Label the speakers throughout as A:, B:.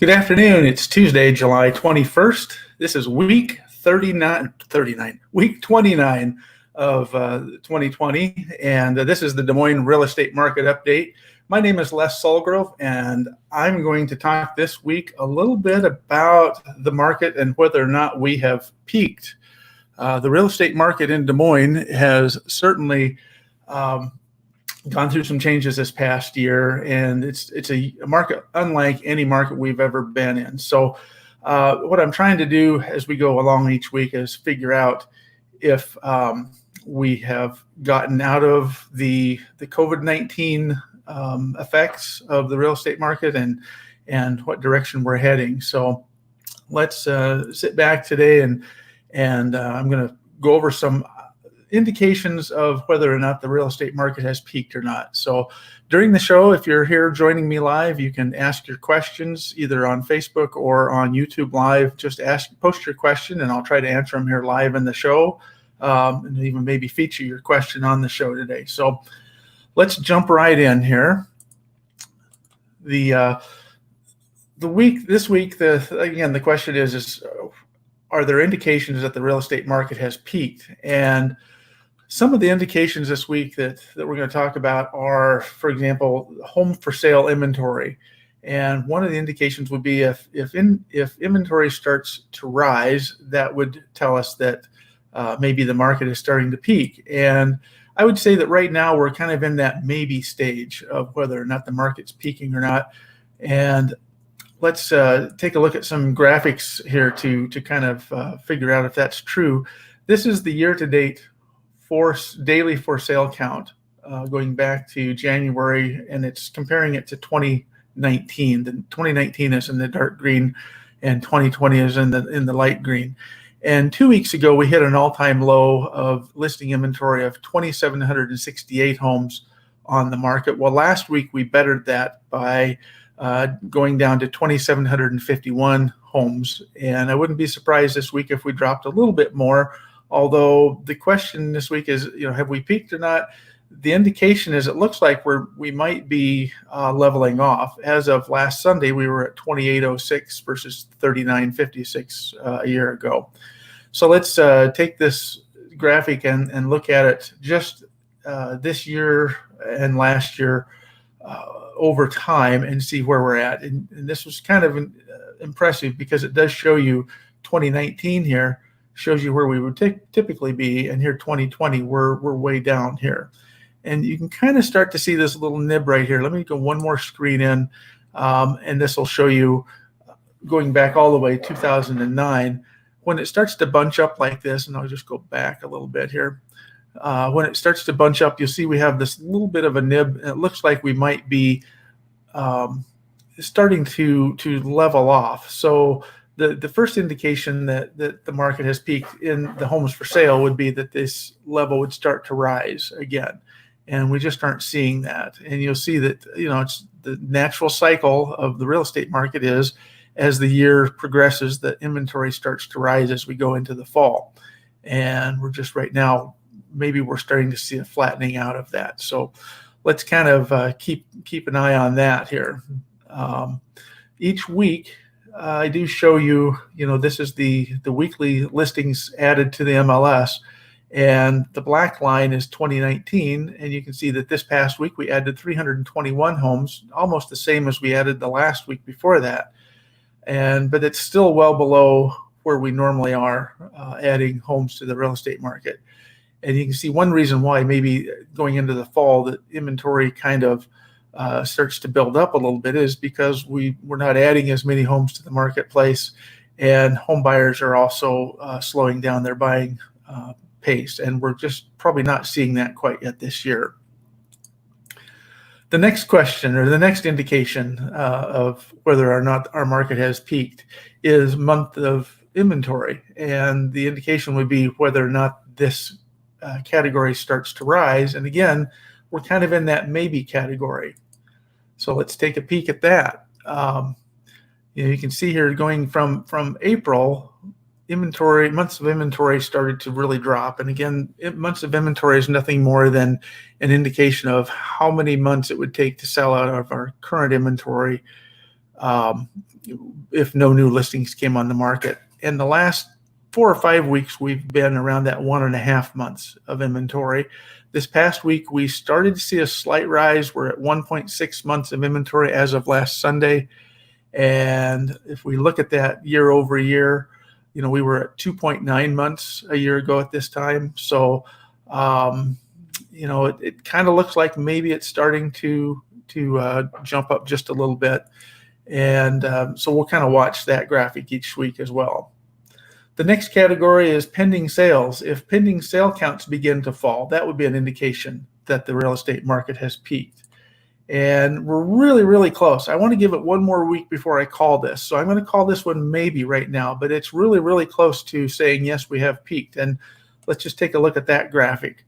A: Good afternoon. It's Tuesday, July 21st. This is week 29 of 2020, and this is the Des Moines Real Estate Market Update. My name is Les Sulgrove, and I'm going to talk this week a little bit about the market and whether or not we have peaked. The real estate market in Des Moines has certainly gone through some changes this past year, and it's a market unlike any market we've ever been in. So what I'm trying to do as we go along each week is figure out if we have gotten out of the COVID-19 effects of the real estate market and what direction we're heading. So let's sit back today and I'm going to go over some indications of whether or not the real estate market has peaked or not. So during the show, if you're here joining me live, you can ask your questions either on Facebook or on YouTube Live. Just post your question and I'll try to answer them here live in the show, and even maybe feature your question on the show today. So let's jump right in here. This week, again, the question is are there indications that the real estate market has peaked? And some of the indications this week that we're going to talk about are, for example, home for sale inventory. And one of the indications would be if inventory starts to rise, that would tell us that maybe the market is starting to peak. And I would say that right now we're kind of in that maybe stage of whether or not the market's peaking or not. And let's take a look at some graphics here to kind of figure out if that's true. This is the year-to-date daily for sale count going back to January, and it's comparing it to 2019. The 2019 is in the dark green, and 2020 is in the light green. And 2 weeks ago, we hit an all-time low of listing inventory of 2,768 homes on the market. Well, last week we bettered that by going down to 2,751 homes. And I wouldn't be surprised this week if we dropped a little bit more, although the question this week is, have we peaked or not? The indication is it looks like we might be leveling off. As of last Sunday, we were at 2,806 versus 3,956 a year ago. So let's take this graphic and look at it just this year and last year over time and see where we're at. And this was kind of impressive because it does show you 2019 here, shows you where we would typically be, and here 2020 we're way down here. And you can kind of start to see this little nib right here. Let me go one more screen in, and this will show you going back all the way 2009. When it starts to bunch up like this, and I'll just go back a little bit here. When it starts to bunch up, you'll see we have this little bit of a nib. And it looks like we might be starting to level off. So the first indication that the market has peaked in the homes for sale would be that this level would start to rise again. And we just aren't seeing that. And you'll see that, it's the natural cycle of the real estate market is as the year progresses, the inventory starts to rise as we go into the fall. And we're just right now, maybe we're starting to see a flattening out of that. So let's kind of keep an eye on that here. Each week, I do show you, this is the weekly listings added to the MLS, and the black line is 2019, and you can see that this past week we added 321 homes, almost the same as we added the last week before that. But it's still well below where we normally are adding homes to the real estate market. And you can see one reason why maybe going into the fall that inventory kind of starts to build up a little bit is because we're not adding as many homes to the marketplace, and home buyers are also slowing down their buying pace, and we're just probably not seeing that quite yet this year. The next question, or the next indication of whether or not our market has peaked, is month of inventory, and the indication would be whether or not this category starts to rise. And again, we're kind of in that maybe category. So let's take a peek at that. You can see here going from April, months of inventory started to really drop. And again, months of inventory is nothing more than an indication of how many months it would take to sell out of our current inventory if no new listings came on the market. In the last 4 or 5 weeks, we've been around that 1.5 months of inventory. This past week, we started to see a slight rise. We're at 1.6 months of inventory as of last Sunday. And if we look at that year over year, we were at 2.9 months a year ago at this time. So, it kind of looks like maybe it's starting to jump up just a little bit. And so we'll kind of watch that graphic each week as well. The next category is pending sales. If pending sale counts begin to fall, that would be an indication that the real estate market has peaked. And we're really, really close. I want to give it one more week before I call this. So I'm going to call this one maybe right now, but it's really, really close to saying, yes, we have peaked. And let's just take a look at that graphic.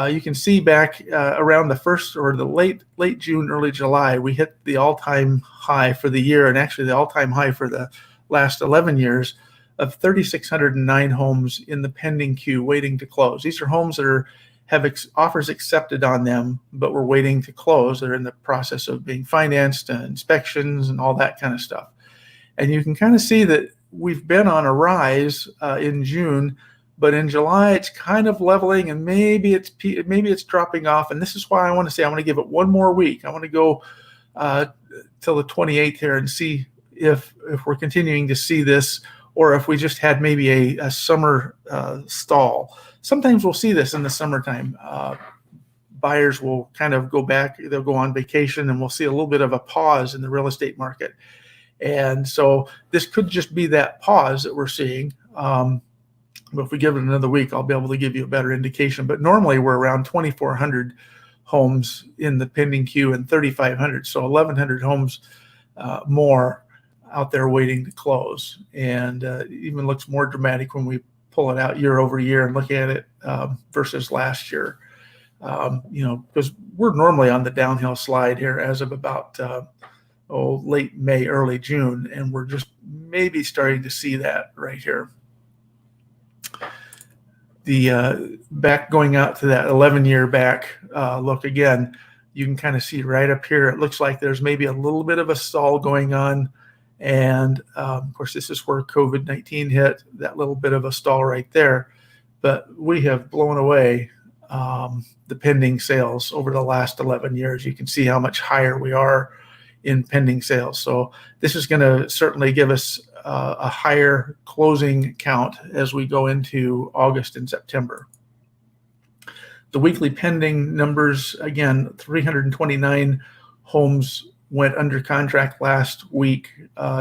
A: You can see back around the first or the late June, early July, we hit the all-time high for the year, and actually the all-time high for the last 11 years of 3,609 homes in the pending queue waiting to close. These are homes that have offers accepted on them, but we're waiting to close. They're in the process of being financed and inspections and all that kind of stuff. And you can kind of see that we've been on a rise in June, but in July it's kind of leveling, and maybe it's dropping off. And this is why I want to give it one more week. I want to go till the 28th here and see if we're continuing to see this, or if we just had maybe a summer stall. Sometimes we'll see this in the summertime. Buyers will kind of go back, they'll go on vacation, and we'll see a little bit of a pause in the real estate market. And so this could just be that pause that we're seeing. But if we give it another week, I'll be able to give you a better indication. But normally we're around 2,400 homes in the pending queue and 3,500. So 1,100 homes more out there waiting to close. And it even looks more dramatic when we pull it out year over year and look at it versus last year. Because we're normally on the downhill slide here as of about late May, early June, and we're just maybe starting to see that right here. The back going out to that 11-year back look again, you can kind of see right up here. It looks like there's maybe a little bit of a stall going on. And of course, this is where COVID-19 hit, that little bit of a stall right there. But we have blown away the pending sales over the last 11 years. You can see how much higher we are in pending sales. So this is going to certainly give us a higher closing count as we go into August and September. The weekly pending numbers, again, 329 homes went under contract last week,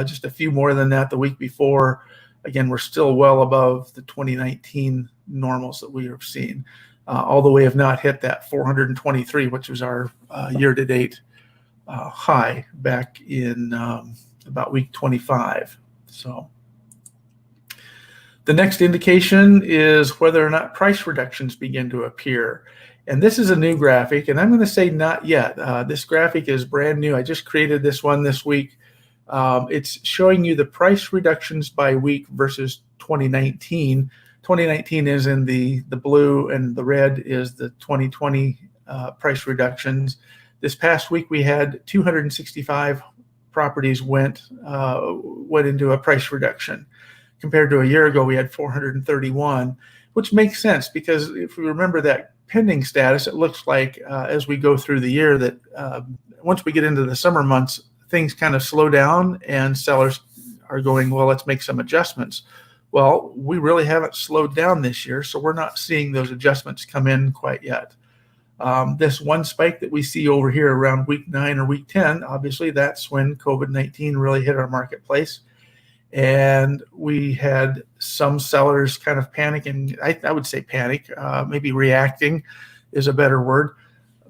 A: just a few more than that the week before. Again, we're still well above the 2019 normals that we have seen, although we have not hit that 423, which was our year-to-date high back in about week 25. So the next indication is whether or not price reductions begin to appear. And this is a new graphic, and I'm going to say not yet. This graphic is brand new. I just created this one this week. It's showing you the price reductions by week versus 2019. 2019 is in the blue, and the red is the 2020 price reductions. This past week, we had 265 properties went into a price reduction. Compared to a year ago, we had 431, which makes sense because if we remember that pending status, it looks like as we go through the year that once we get into the summer months, things kind of slow down and sellers are going, well, let's make some adjustments. Well, we really haven't slowed down this year, so we're not seeing those adjustments come in quite yet. This one spike that we see over here around week 9 or week 10, obviously that's when COVID-19 really hit our marketplace. And we had some sellers kind of panicking. I would say panic, maybe reacting is a better word,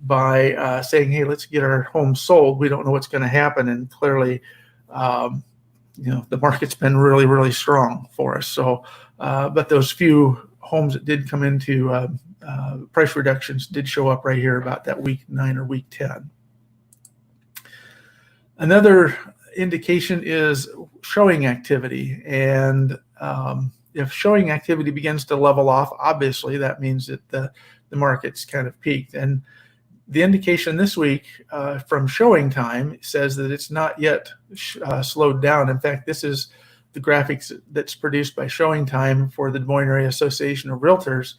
A: by saying, hey, let's get our home sold. We don't know what's going to happen. And clearly, the market's been really, really strong for us. So, but those few homes that did come into price reductions did show up right here about that week 9 or week 10. Another indication is showing activity. And if showing activity begins to level off, obviously that means that the market's kind of peaked. And The indication this week from showing time says that it's not yet slowed down. In fact, this is the graphics that's produced by Showing Time for the Des Moines Area Association of Realtors.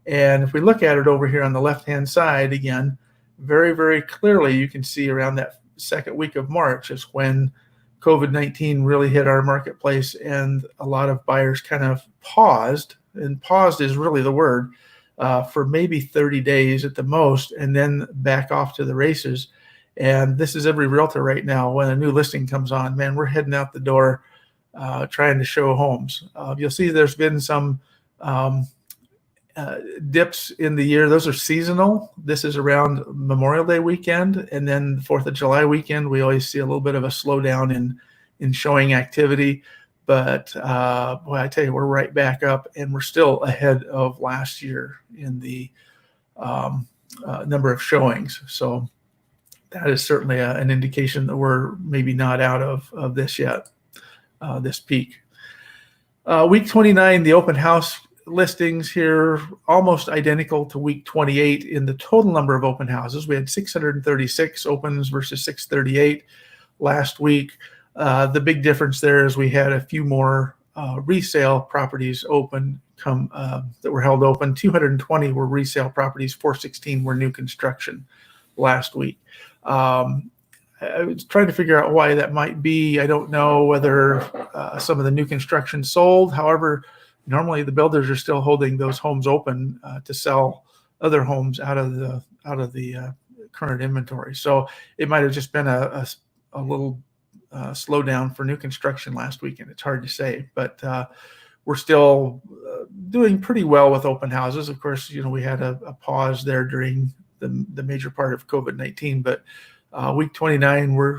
A: And if we look at it over here on the left-hand side, again, very, very clearly, you can see around that second week of March is when COVID-19 really hit our marketplace, and a lot of buyers kind of paused, and paused is really the word, for maybe 30 days at the most, and then back off to the races. And this is every realtor right now. When a new listing comes on, man, we're heading out the door trying to show homes. You'll see there's been some dips in the year. Those are seasonal. This is around Memorial Day weekend, and then the 4th of July weekend, we always see a little bit of a slowdown in showing activity. But boy, I tell you, we're right back up, and we're still ahead of last year in the number of showings. So that is certainly an indication that we're maybe not out of this yet, this peak. Week 29, the open house listings here almost identical to week 28 in the total number of open houses. We had 636 opens versus 638 last week. The big difference there is we had a few more resale properties open that were held open. 220 were resale properties, 416 were new construction last week. I was trying to figure out why that might be. I don't know whether some of the new construction sold. However, normally the builders are still holding those homes open to sell other homes out of the current inventory. So it might have just been a little slowdown for new construction last weekend. It's hard to say, but we're still doing pretty well with open houses. Of course, we had a pause there during the major part of COVID-19, but week 29, we're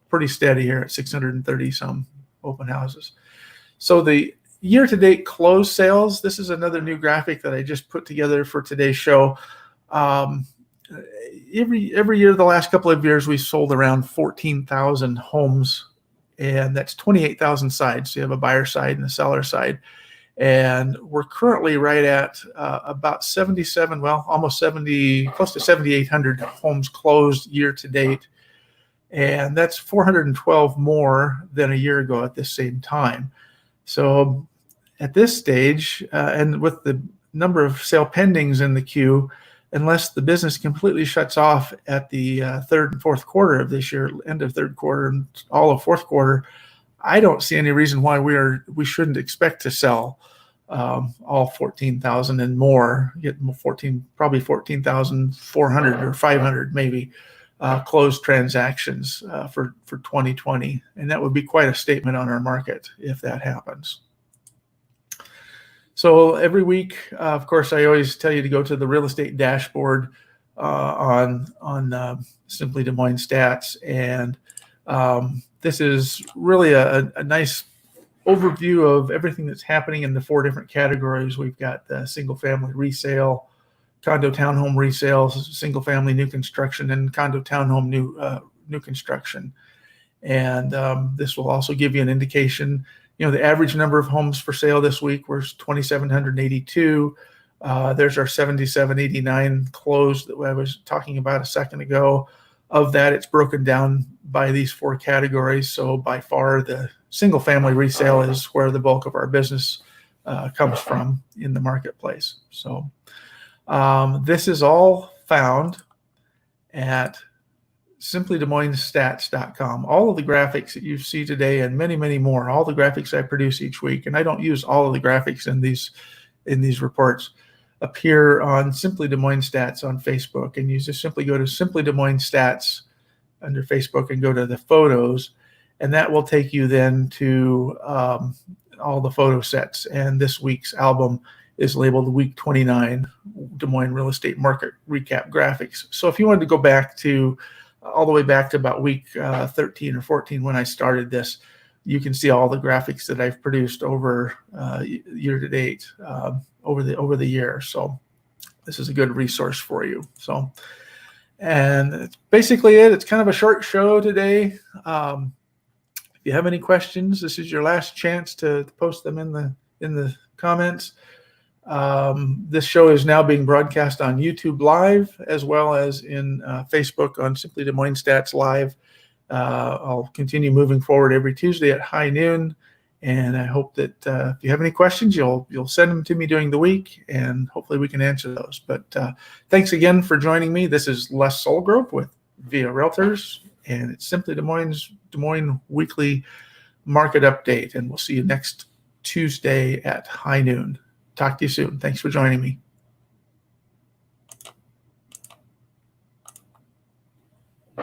A: pretty steady here at 630 some open houses. So the year-to-date closed sales, this is another new graphic that I just put together for today's show. Every year, the last couple of years, we sold around 14,000 homes, and that's 28,000 sides. So you have a buyer side and a seller side. And we're currently right at about 77, well, almost 70, close to 7,800 homes closed year to date. And that's 412 more than a year ago at this same time. So at this stage, and with the number of sale pendings in the queue, unless the business completely shuts off at the third and fourth quarter of this year, end of third quarter and all of fourth quarter, I don't see any reason why we shouldn't expect to sell all 14,000 and more, get probably 14,400 or 500 maybe closed transactions for 2020. And that would be quite a statement on our market if that happens. So every week, of course, I always tell you to go to the real estate dashboard on Simply Des Moines Stats. And this is really a nice overview of everything that's happening in the 4 different categories. We've got the single family resale, condo townhome resales, single family new construction, and condo townhome new construction. And this will also give you an indication. The average number of homes for sale this week was 2,782. There's our 7,789 closed that I was talking about a second ago. Of that, it's broken down by these 4 categories. So by far, the single family resale is where the bulk of our business comes from in the marketplace. So this is all found at SimplyDesMoinesStats.com. All of the graphics that you see today and many, many more, all the graphics I produce each week, and I don't use all of the graphics in these reports, appear on Simply Des Moines Stats on Facebook. And you just simply go to Simply Des Moines Stats under Facebook and go to the photos, and that will take you then to all the photo sets. And this week's album is labeled Week 29 Des Moines Real Estate Market Recap Graphics. So if you wanted to go back to all the way back to about week 13 or 14 when I started this, you can see all the graphics that I've produced over year to date over the year. So this is a good resource for you. So, and that's basically it. It's kind of a short show today. If you have any questions, this is your last chance to post them in the comments. This show is now being broadcast on YouTube Live as well as in Facebook on Simply Des Moines Stats Live. I'll continue moving forward every Tuesday at high noon, and I hope that if you have any questions, you'll send them to me during the week, and hopefully we can answer those. But thanks again for joining me. This is Les Solgrove with Via Realtors, and it's Simply Des Moines Weekly Market Update, and we'll see you next Tuesday at high noon. Talk to you soon. Thanks for joining me.